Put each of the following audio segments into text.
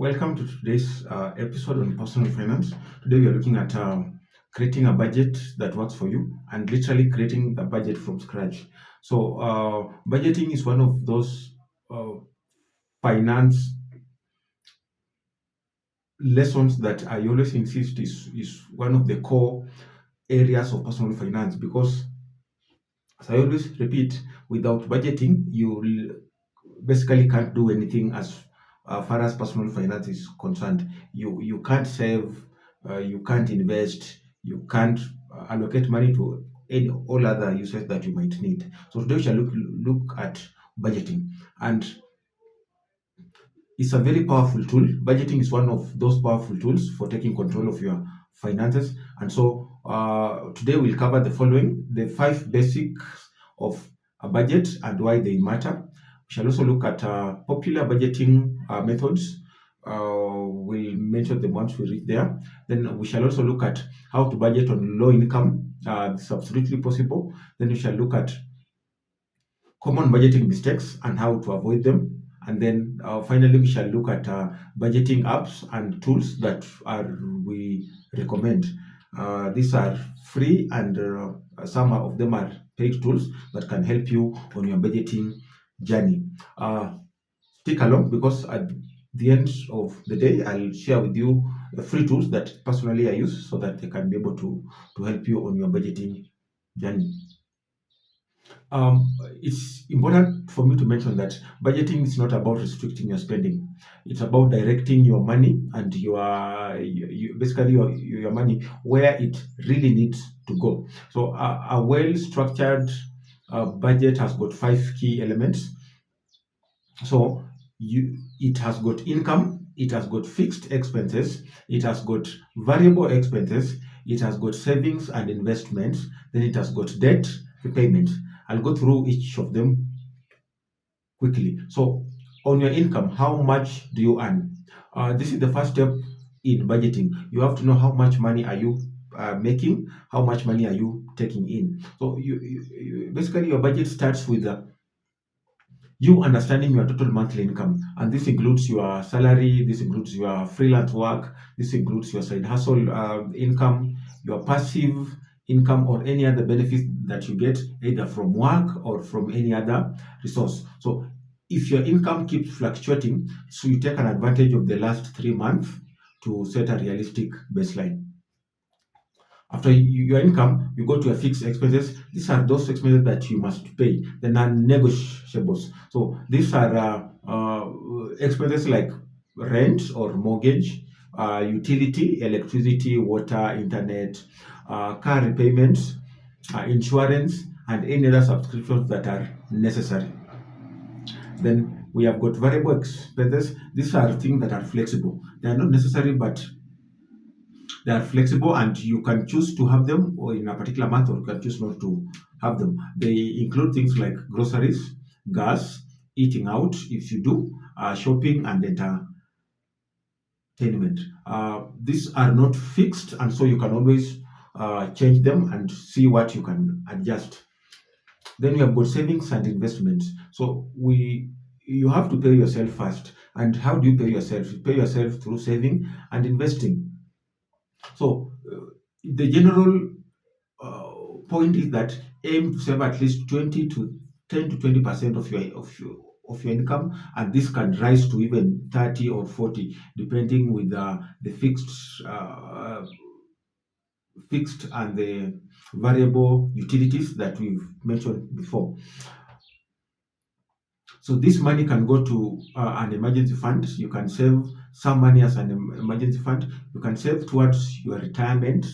Welcome to today's episode on personal finance. Today we are looking at creating a budget that works for you and literally creating a budget from scratch. Budgeting is one of those uh, finance lessons that I always insist is one of the core areas of personal finance because, as I always repeat, without budgeting, basically can't do anything as far as personal finance is concerned. You can't save, you can't invest, you can't allocate money to any all other uses that you might need. So today we shall look at budgeting, and it's a very powerful tool. Budgeting is one of those powerful tools for taking control of your finances. And so today we'll cover the following: the five basics of a budget and why they matter. We shall also look at popular budgeting methods. We'll mention the ones we read there. Then we shall also look at how to budget on low income. It's absolutely possible. Then we shall look at common budgeting mistakes and how to avoid them. And then finally, we shall look at budgeting apps and tools that we recommend. These are free, and some of them are paid tools that can help you on your budgeting journey. Stick along because at the end of the day, I'll share with you the free tools that personally I use so that they can be able to help you on your budgeting journey. It's important for me to mention that budgeting is not about restricting your spending. It's about directing your money and basically your money where it really needs to go. So a well-structured budget has got five key elements. So it has got income, it has got fixed expenses, it has got variable expenses, it has got savings and investments, then it has got debt repayment. I'll go through each of them quickly. So on your income, how much do you earn? This is the first step in budgeting. You have to know how much money are you making, how much money are you taking in. So basically your budget starts with you understanding your total monthly income, and this includes your salary, this includes your freelance work, this includes your side hustle income, your passive income, or any other benefits that you get either from work or from any other resource. So if your income keeps fluctuating, so you take an advantage of the last 3 months to set a realistic baseline. After your income, you go to your fixed expenses. These are those expenses that you must pay, the non-negotiables. So these are expenses like rent or mortgage, utility, electricity, water, internet, car repayments, insurance, and any other subscriptions that are necessary. Then we have got variable expenses. These are things that are flexible. They are not necessary, but they are flexible, and you can choose to have them or in a particular month, or you can choose not to have them. They include things like groceries, gas, eating out if you do, shopping, and entertainment. These are not fixed, and so you can always change them and see what you can adjust. Then we have got savings and investments. So you have to pay yourself first. And how do you pay yourself? You pay yourself through saving and investing. So the general point is that aim to save at least 20 to 10 to 20% of your income, and this can rise to even 30 or 40 depending with the fixed and the variable utilities that we've mentioned before. So this money can go to an emergency fund. You can save some money as an emergency fund. You can save towards your retirement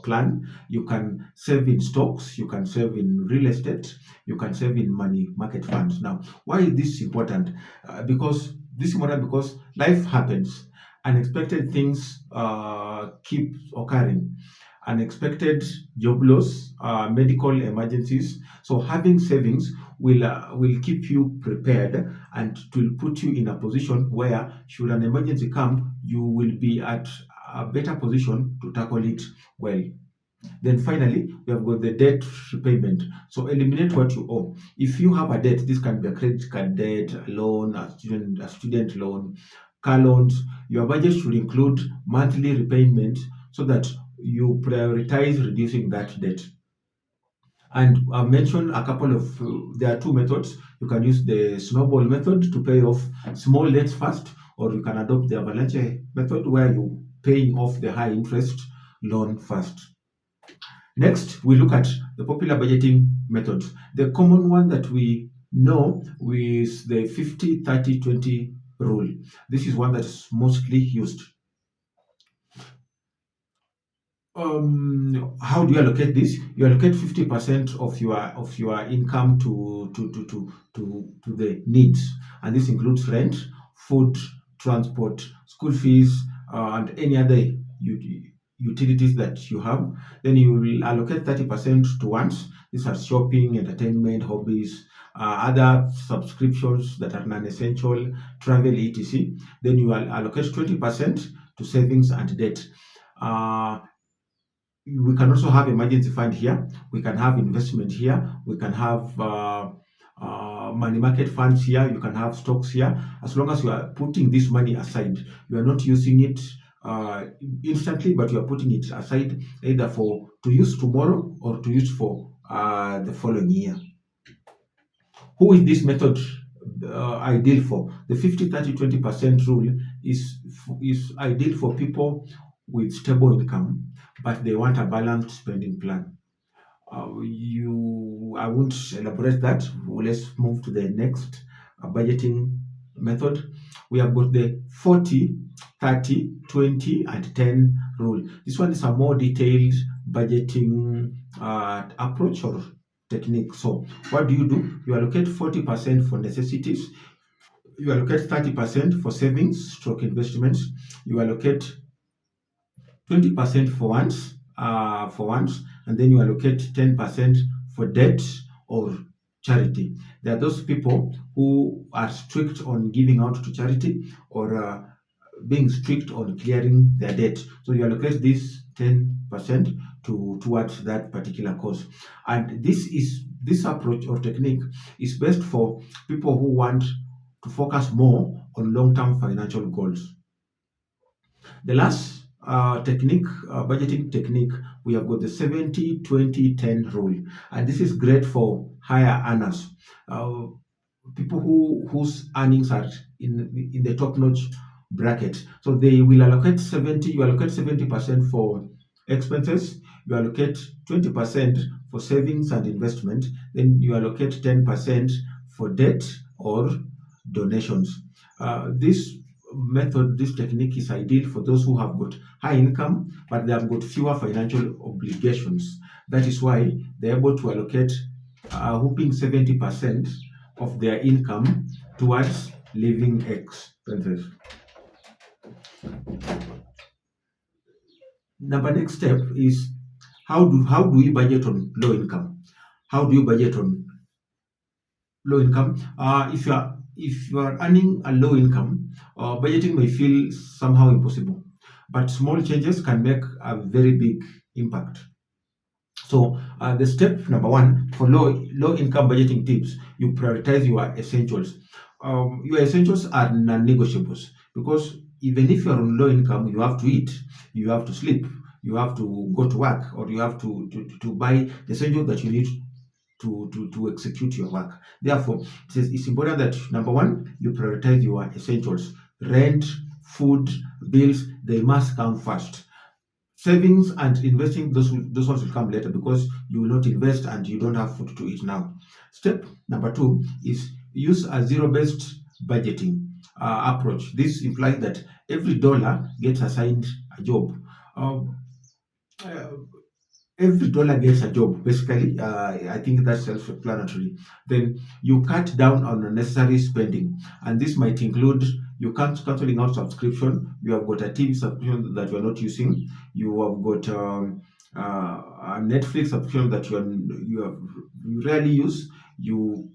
plan. You can save in stocks. You can save in real estate. You can save in money market funds. Now, why is this important? Because this is important because life happens. Unexpected things keep occurring. Unexpected job loss, medical emergencies. So having savings will keep you prepared, and it will put you in a position where, should an emergency come, you will be at a better position to tackle it well. Then finally, we have got the debt repayment. So eliminate what you owe. If you have a debt, this can be a credit card debt, a loan, a student loan, car loans. Your budget should include monthly repayment so that you prioritize reducing that debt. And I mentioned a couple of, there are two methods. You can use the snowball method to pay off small debts first, or you can adopt the avalanche method where you paying off the high interest loan first. Next, we look at the popular budgeting methods. The common one that we know is the 50-30-20 rule. This is one that is mostly used. How do you allocate this? You allocate 50% of your income to the needs, and this includes rent, food, transport, school fees, and any other utilities that you have. Then you will allocate 30% to wants. These are shopping, entertainment, hobbies, other subscriptions that are non-essential, travel, etc. Then you will allocate 20% to savings and debt. Uh, we can also have emergency fund here. We can have investment here. We can have money market funds here. You can have stocks here. As long as you are putting this money aside, you are not using it instantly, but you are putting it aside either for to use tomorrow or to use for the following year. Who is this method ideal for? The 50-30-20% rule is ideal for people with stable income, but they want a balanced spending plan. I won't elaborate that. Let's move to the next budgeting method. We have got the 40-30-20 and 10 rule. This one is a more detailed budgeting approach or technique. So, what do? You allocate 40% for necessities, you allocate 30% for savings, stroke investments, you allocate 20% for wants, and then you allocate 10% for debt or charity. There are those people who are strict on giving out to charity or being strict on clearing their debt. So you allocate this 10% towards that particular cause. And this approach or technique is best for people who want to focus more on long-term financial goals. The last budgeting technique, we have got the 70-20-10 rule. And this is great for higher earners. People whose earnings are in the top-notch bracket. So they will allocate 70, you allocate 70% for expenses, you allocate 20% for savings and investment, then you allocate 10% for debt or donations. This method, this technique is ideal for those who have got high income but they have got fewer financial obligations. That is why they're able to allocate a whopping 70% of their income towards living expenses. Number next step is how do we budget on low income? How do you budget on low income? If you are earning a low income, budgeting may feel somehow impossible, but small changes can make a very big impact. So the step number one for low income budgeting tips, you prioritize your essentials. Your essentials are non-negotiables because even if you're on low income, you have to eat, you have to sleep, you have to go to work, or you have to buy the essentials that you need to execute your work. Therefore, it's important that number one, you prioritize your essentials. Rent, food, bills, they must come first. Savings and investing, those ones will come later because you will not invest and you don't have food to eat now. Step number two is use a zero-based budgeting approach. This implies that every dollar gets assigned a job. Um, uh, every dollar gets a job. Basically, I think that's self-explanatory. Then you cut down on unnecessary spending, and this might include you canceling out subscription. You have got a TV subscription that you are not using. You have got a Netflix subscription that you rarely use. You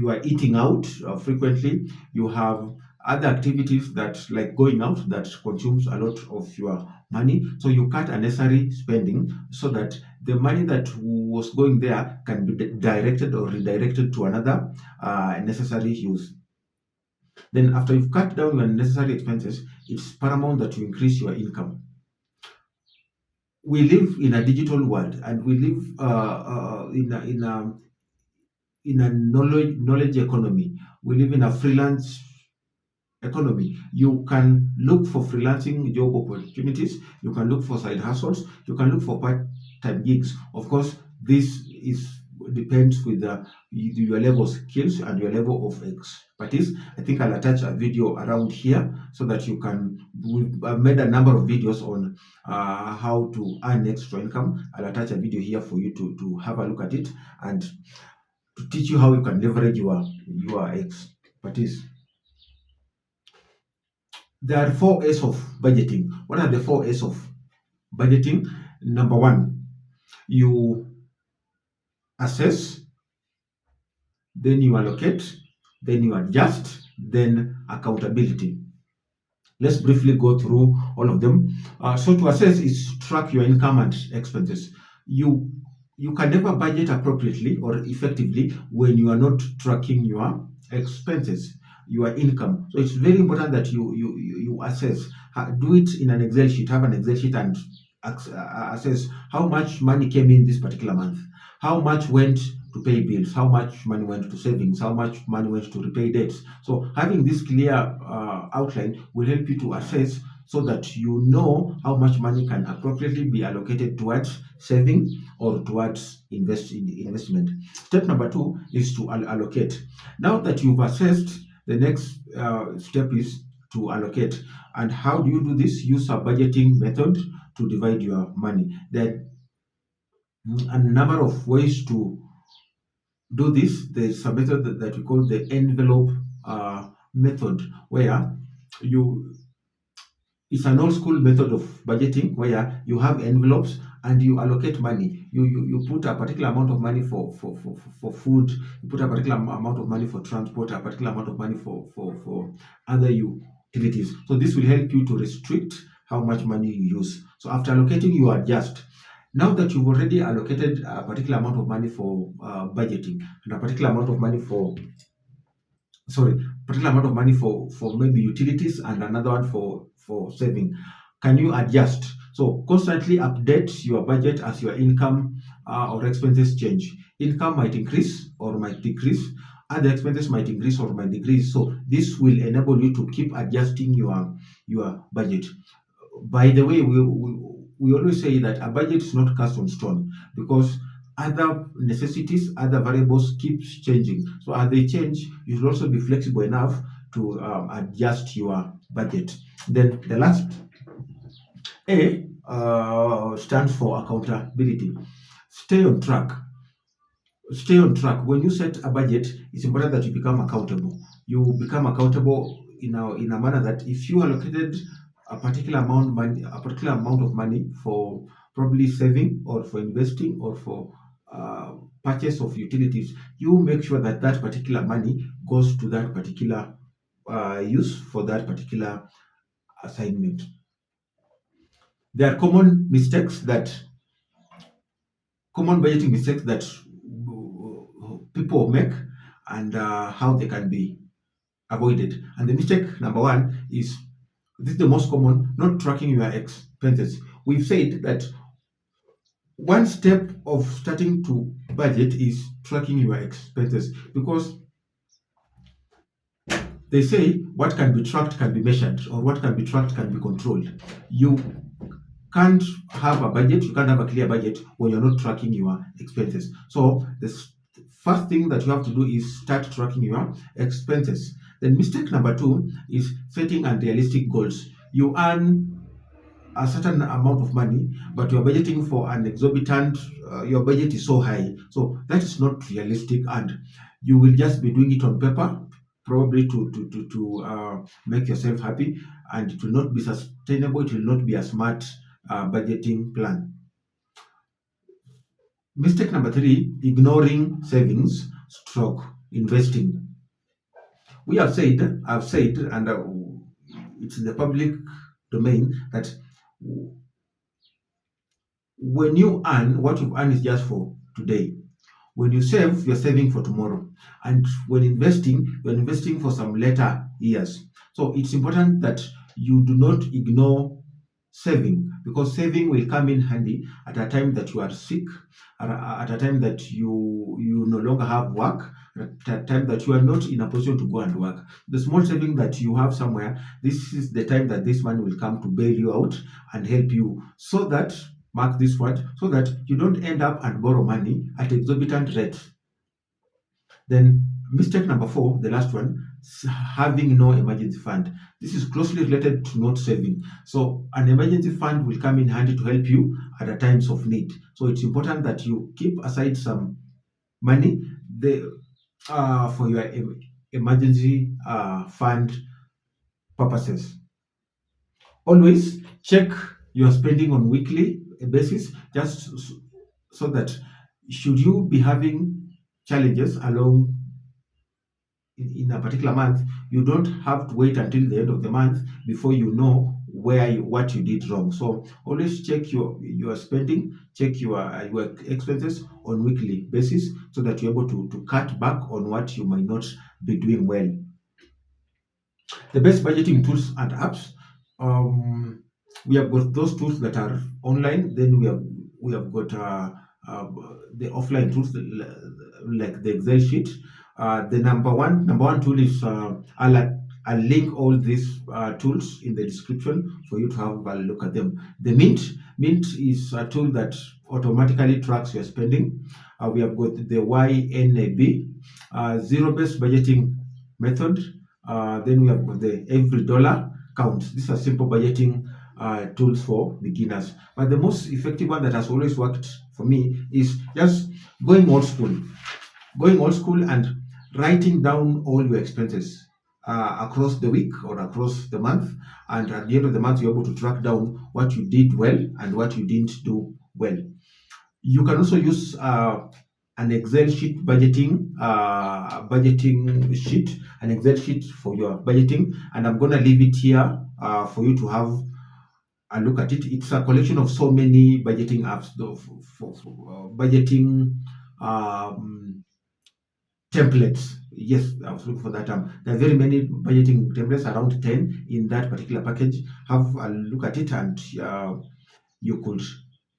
are eating out frequently. You have other activities that like going out that consumes a lot of your money. So you cut unnecessary spending so that the money that was going there can be directed or redirected to another necessary use. Then after you've cut down your unnecessary expenses, it's paramount that you increase your income. We live in a digital world, and we live in a knowledge economy. We live in a freelance economy. You can look for freelancing job opportunities, you can look for side hustles, you can look for part-time gigs. Of course, this is depends with your level of skills and your level of expertise. I think I'll attach a video around here so that you can. I've made a number of videos on how to earn extra income. I'll attach a video here for you to have a look at it and to teach you how you can leverage your expertise. There are four A's of budgeting. What are the four A's of budgeting? Number one, you assess, then you allocate, then you adjust, then accountability. Let's briefly go through all of them. So to assess is track your income and expenses. You can never budget appropriately or effectively when you are not tracking your expenses, your income. So it's very important that you assess. Do it in an Excel sheet. Have an Excel sheet and assess how much money came in this particular month, how much went to pay bills, how much money went to savings, how much money went to repay debts. So having this clear outline will help you to assess so that you know how much money can appropriately be allocated towards saving or towards investment. Step number two is to allocate. Now that you've assessed, the next step is to allocate. And how do you do this? Use a budgeting method to divide your money. There are a number of ways to do this. There's a method that we call the envelope method, where you it's an old school method of budgeting where you have envelopes and you allocate money. You put a particular amount of money for food, you put a particular amount of money for transport, a particular amount of money for other utilities. So this will help you to restrict how much money you use. So after allocating, you adjust. Now that you've already allocated a particular amount of money for budgeting and a particular amount of money for particular amount of money for maybe utilities and another one for saving, can you adjust? So constantly update your budget as your income or expenses change. Income might increase or might decrease, other expenses might increase or might decrease. So this will enable you to keep adjusting your budget. By the way, we always say that a budget is not cast on stone, because other necessities, other variables keeps changing. So as they change, you should also be flexible enough to adjust your budget. Then the last A stands for accountability. Stay on track. Stay on track. When you set a budget, it's important that you become accountable. You become accountable in a manner that if you allocated a particular amount of money for probably saving or for investing or for purchase of utilities, you make sure that that particular money goes to that particular use for that particular assignment. There are common budgeting mistakes that people make, and how they can be avoided. And the mistake number one is, this is the most common, not tracking your expenses. We've said that one step of starting to budget is tracking your expenses, because they say what can be tracked can be measured, or what can be tracked can be controlled. You can't have a budget, you can't have a clear budget when you're not tracking your expenses. So the first thing that you have to do is start tracking your expenses. Then mistake number two is setting unrealistic goals. You earn a certain amount of money, but you're budgeting for an exorbitant, your budget is so high. So that is not realistic, and you will just be doing it on paper, probably to make yourself happy, and it will not be sustainable, it will not be a smart budgeting plan. Mistake number three, ignoring savings stroke investing. I've said, and it's in the public domain, that when you earn, what you earn is just for today. When you save, you're saving for tomorrow. And when investing, you're investing for some later years. So it's important that you do not ignore saving, because saving will come in handy at a time that you are sick, at a time that you no longer have work, at a time that you are not in a position to go and work. The small saving that you have somewhere, this is the time that this money will come to bail you out and help you, so that, mark this word, so that you don't end up and borrow money at exorbitant rates. Then mistake number four, the last one, having no emergency fund. This is closely related to not saving. So an emergency fund will come in handy to help you at a times of need. So it's important that you keep aside some money for your emergency fund purposes. Always check your spending on weekly basis, just so that should you be having challenges along in a particular month, you don't have to wait until the end of the month before you know what you did wrong. So always check your spending, check your expenses on weekly basis, so that you're able to cut back on what you might not be doing well. The best budgeting tools and apps. Um, we have got those tools that are online. Then we have got the offline tools, like the Excel sheet. The number one tool is I'll link all these tools in the description for you to have a look at them. The Mint is a tool that automatically tracks your spending. We have got the YNAB, zero-based budgeting method. Then we have got the every dollar counts. These are simple budgeting tools for beginners. But the most effective one that has always worked for me is just going old school. Going old school and writing down all your expenses across the week or across the month. And at the end of the month, you're able to track down what you did well and what you didn't do well. You can also use an Excel sheet budgeting sheet, an Excel sheet for your budgeting, and I'm gonna leave it here for you to have a look at it. It's a collection of so many budgeting apps, though, for budgeting templates. Yes, I was looking for that term. There are very many budgeting templates, around 10 in that particular package. Have a look at it, and you could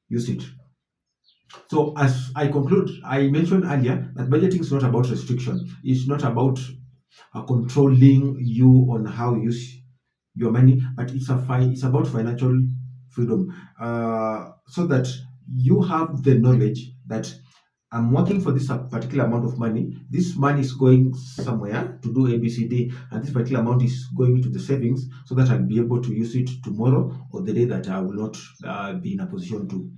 use it. So as I conclude, I mentioned earlier that budgeting is not about restriction. It's not about controlling you on how you use your money, but it's about financial freedom. So that you have the knowledge that I'm working for this particular amount of money. This money is going somewhere to do ABCD, and this particular amount is going into the savings, so that I'll be able to use it tomorrow or the day that I will not be in a position to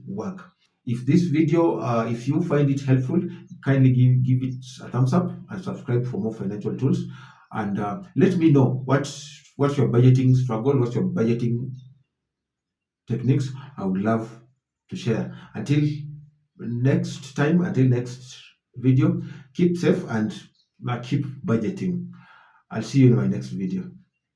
work. If this video, if you find it helpful, kindly give it a thumbs up and subscribe for more financial tools. And let me know what's your budgeting struggle, what's your budgeting techniques. I would love to share. Until next time, until next video, keep safe and keep budgeting. I'll see you in my next video.